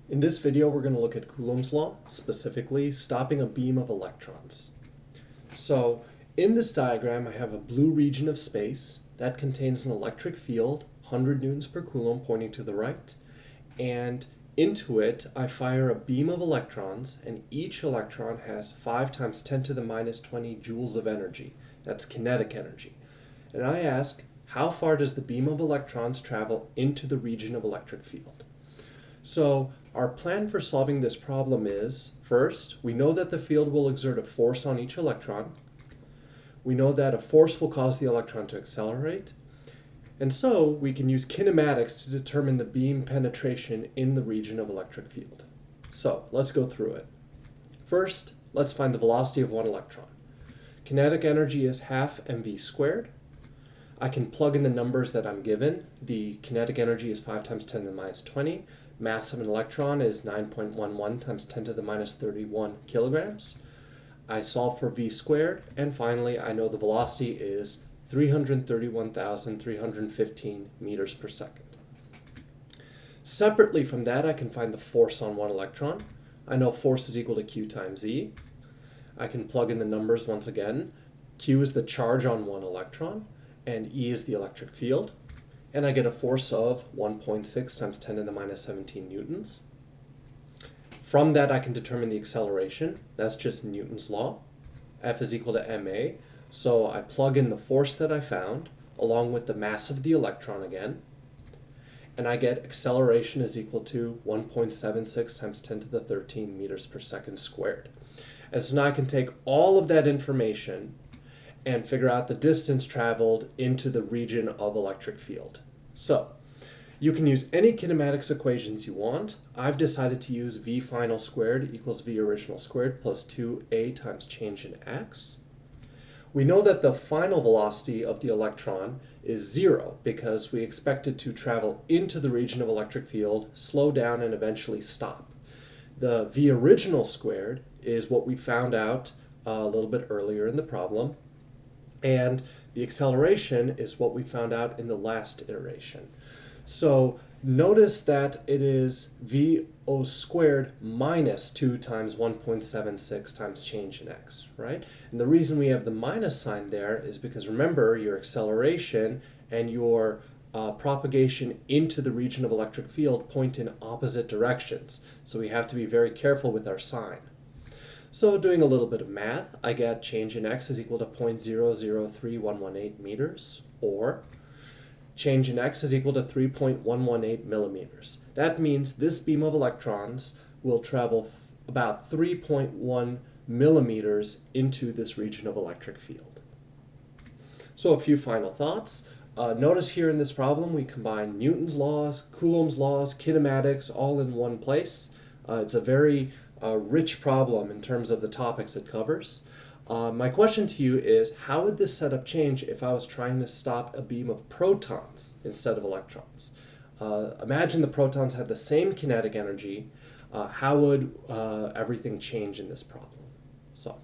In this video, we're going to look at Coulomb's law, specifically stopping a beam of electrons. So in this diagram, I have a blue region of space that contains an electric field, 100 newtons per coulomb pointing to the right, and into it, I fire a beam of electrons, and each electron has 5 times 10 to the minus 20 joules of energy. That's kinetic energy. And I ask, how far does the beam of electrons travel into the region of electric field? So our plan for solving this problem is, first, we know that the field will exert a force on each electron. We know that a force will cause the electron to accelerate. And so we can use kinematics to determine the beam penetration in the region of electric field. So let's go through it. First, let's find the velocity of one electron. Kinetic energy is half mv squared. I can plug in the numbers that I'm given. The kinetic energy is 5 times 10 to the minus 20. Mass of an electron is 9.11 times 10 to the minus 31 kilograms. I solve for v squared, and finally I know the velocity is 331,315 meters per second. Separately from that, I can find the force on one electron. I know force is equal to Q times E. I can plug in the numbers once again. Q is the charge on one electron, and E is the electric field. And I get a force of 1.6 times 10 to the minus 17 newtons. From that, I can determine the acceleration. That's just Newton's law. F is equal to ma. So I plug in the force that I found, along with the mass of the electron again, and I get acceleration is equal to 1.76 times 10 to the 13 meters per second squared. And so now I can take all of that information and figure out the distance traveled into the region of electric field. So you can use any kinematics equations you want. I've decided to use v final squared equals v original squared plus 2a times change in x. We know that the final velocity of the electron is 0 because we expect it to travel into the region of electric field, slow down, and eventually stop. The v original squared is what we found out a little bit earlier in the problem, and the acceleration is what we found out in the last iteration. So notice that it is VO squared minus 2 times 1.76 times change in x, right? And the reason we have the minus sign there is because, remember, your acceleration and your propagation into the region of electric field point in opposite directions. So we have to be very careful with our sign. So doing a little bit of math, I get change in x is equal to 0.003118 meters, or change in x is equal to 3.118 millimeters. That means this beam of electrons will travel about 3.1 millimeters into this region of electric field. So a few final thoughts. Notice here in this problem we combine Newton's laws, Coulomb's laws, kinematics all in one place. It's a very rich problem in terms of the topics it covers. My question to you is, how would this setup change if I was trying to stop a beam of protons instead of electrons? Imagine the protons had the same kinetic energy. How would everything change in this problem? So